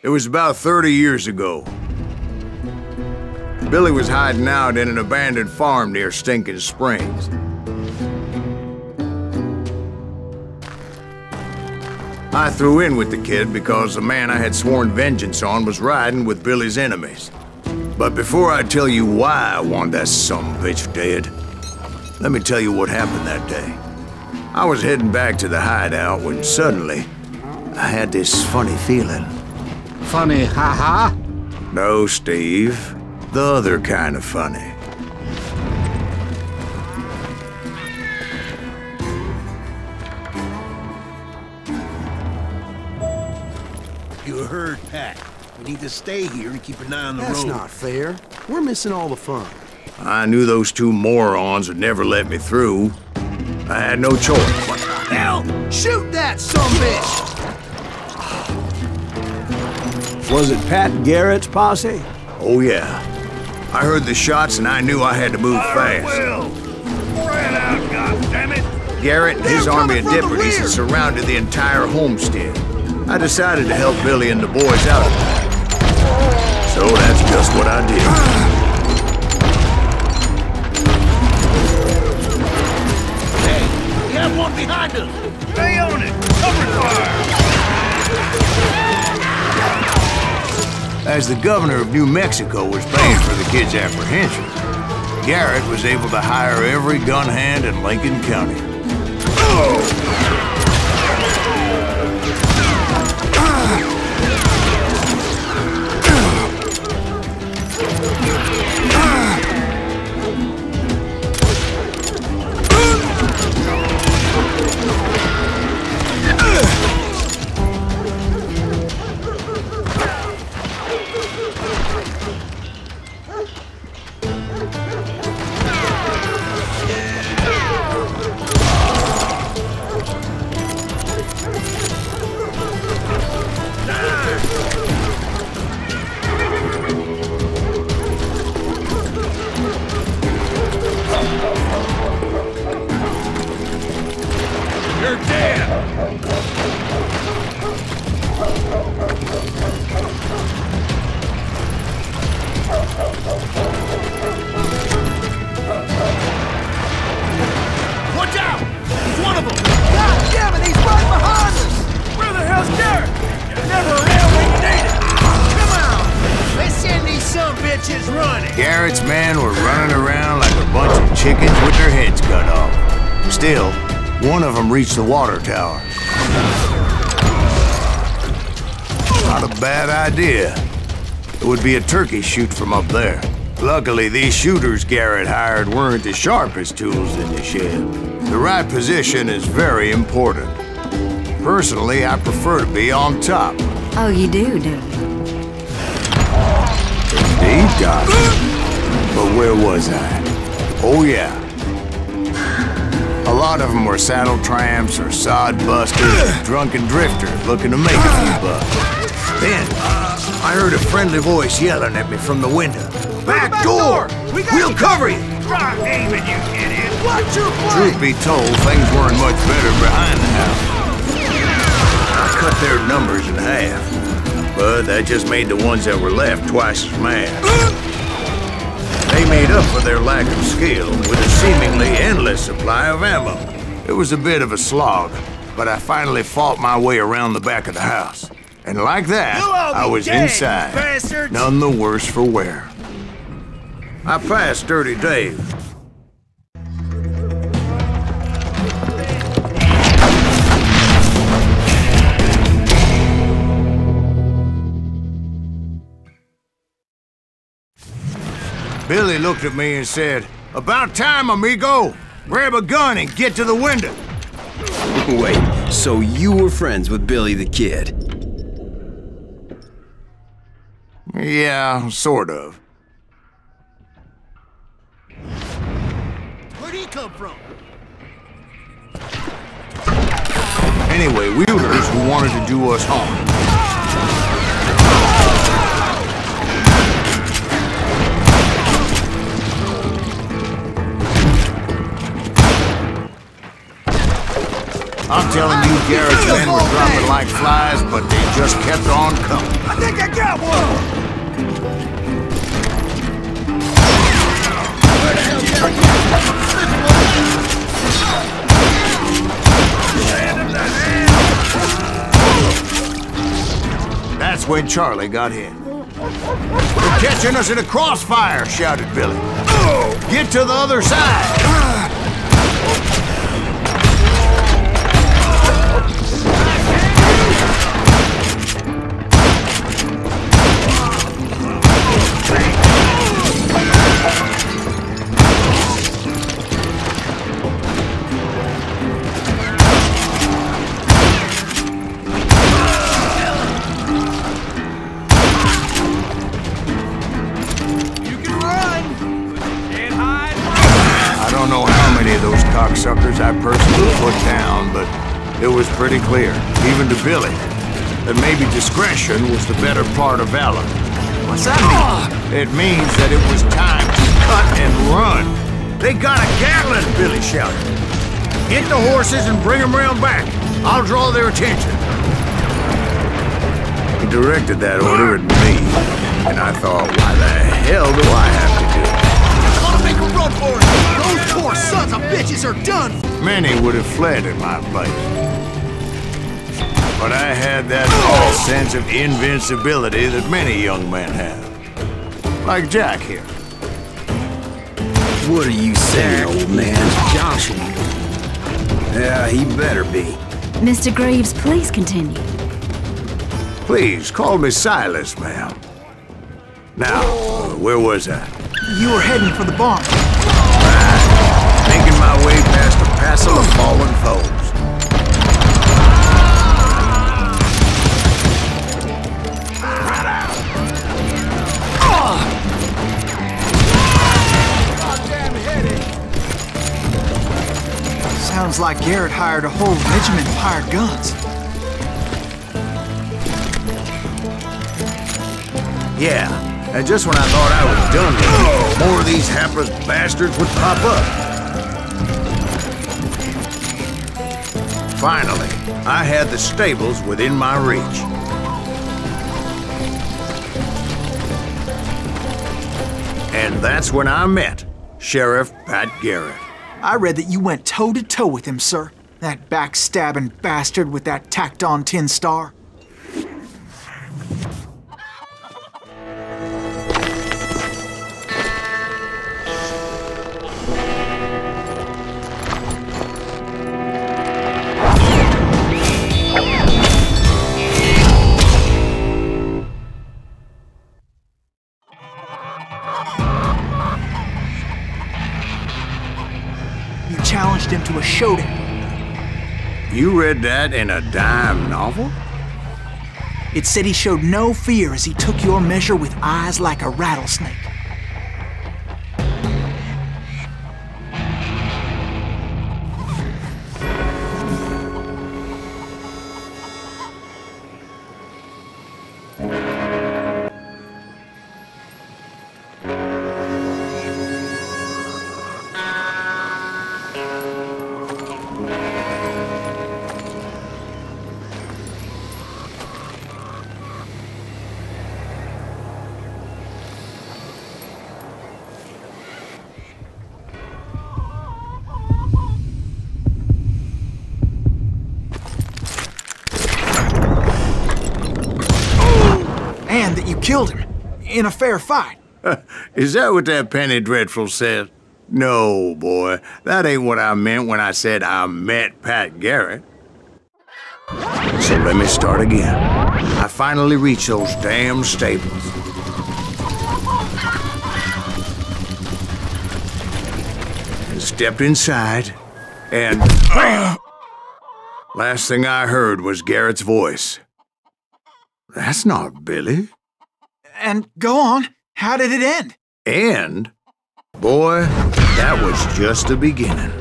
It was about 30 years ago. Billy was hiding out in an abandoned farm near Stinking Springs. I threw in with the kid because the man I had sworn vengeance on was riding with Billy's enemies. But before I tell you why I want that sumbitch dead, let me tell you what happened that day. I was heading back to the hideout when suddenly I had this funny feeling. Funny, ha-ha? No, Steve. The other kind of funny. You heard Pat. We need to stay here and keep an eye on the road. That's not fair. We're missing all the fun. I knew those two morons would never let me through. I had no choice. What the hell? Shoot that sumbitch! Was it Pat Garrett's posse? Oh, yeah. I heard the shots and I knew I had to move fast. Will! Spread out, goddammit! Garrett and his army of deputies had surrounded the entire homestead. I decided to help Billy and the boys out of that. So that's just what I did. Hey, we have one behind us! Stay on it! Cover fire! As the governor of New Mexico was paying for the kid's apprehension, Garrett was able to hire every gun hand in Lincoln County. You're dead! Watch out! He's one of them! God damn it, he's right behind us! Where the hell's Garrett? Never around when you need it! Come on! Let's send these sumbitches running! Garrett's men were running around like a bunch of chickens with their heads cut off. Still, one of them reached the water tower. Not a bad idea. It would be a turkey shoot from up there. Luckily, these shooters Garrett hired weren't the sharpest tools in the shed. The right position is very important. Personally, I prefer to be on top. Oh, you do you? Indeed, Doc. But where was I? Oh, yeah. A lot of them were saddle tramps or sod busters or drunken drifters looking to make a few bucks. Then, I heard a friendly voice yelling at me from the window. Back door! We'll cover you! Try aiming, you idiot! Watch your flank! Truth be told, things weren't much better behind the house. I cut their numbers in half, but that just made the ones that were left twice as mad. They made up for their lack of skill with a seemingly endless supply of ammo. It was a bit of a slog, but I finally fought my way around the back of the house. And like that, I was inside, bastards. none the worse for wear. I passed Dirty Dave. Billy looked at me and said, "About time, amigo! Grab a gun and get to the window!" Wait, so you were friends with Billy the Kid? Yeah, sort of. Where'd he come from? Anyway, wielders who wanted to do us harm. I'm telling you, Garrett's men were dropping like flies, but they just kept on coming. I think I got one! That's when Charlie got hit. "They're catching us in a crossfire," shouted Billy. "Get to the other side!" I don't know how many of those cocksuckers I personally put down, but it was pretty clear, even to Billy, that maybe discretion was the better part of valor. What's that mean? It means that it was time to cut and run. "They got a Gatling," Billy shouted. "Get the horses and bring them round back. I'll draw their attention." He directed that order at me, and I thought, why the hell do I have to do it? Gonna make a run for it! Those poor sons of bitches are done! Many would have fled in my place. But I had that false sense of invincibility that many young men have. Like Jack here. What are you saying, old man? Joshing. Yeah, he better be. Mr. Graves, please continue. Please, call me Silas, ma'am. Now, where was I? You were heading for the barn. Making my way past a passel of fallen foes. Sounds like Garrett hired a whole regiment of hired guns. Yeah, and just when I thought I was done with it, more of these hapless bastards would pop up. Finally, I had the stables within my reach. And that's when I met Sheriff Pat Garrett. I read that you went toe-to-toe with him, sir. That backstabbing bastard with that tacked-on tin star. Challenged him to a showdown. You read that in a dime novel? It said he showed no fear as he took your measure with eyes like a rattlesnake. And that you killed him in a fair fight. Is that what that Penny Dreadful said? No, boy. That ain't what I meant when I said I met Pat Garrett. So let me start again. I finally reached those damn stables. And stepped inside, and last thing I heard was Garrett's voice. "That's not Billy." And go on, how did it end? And, boy, that was just the beginning.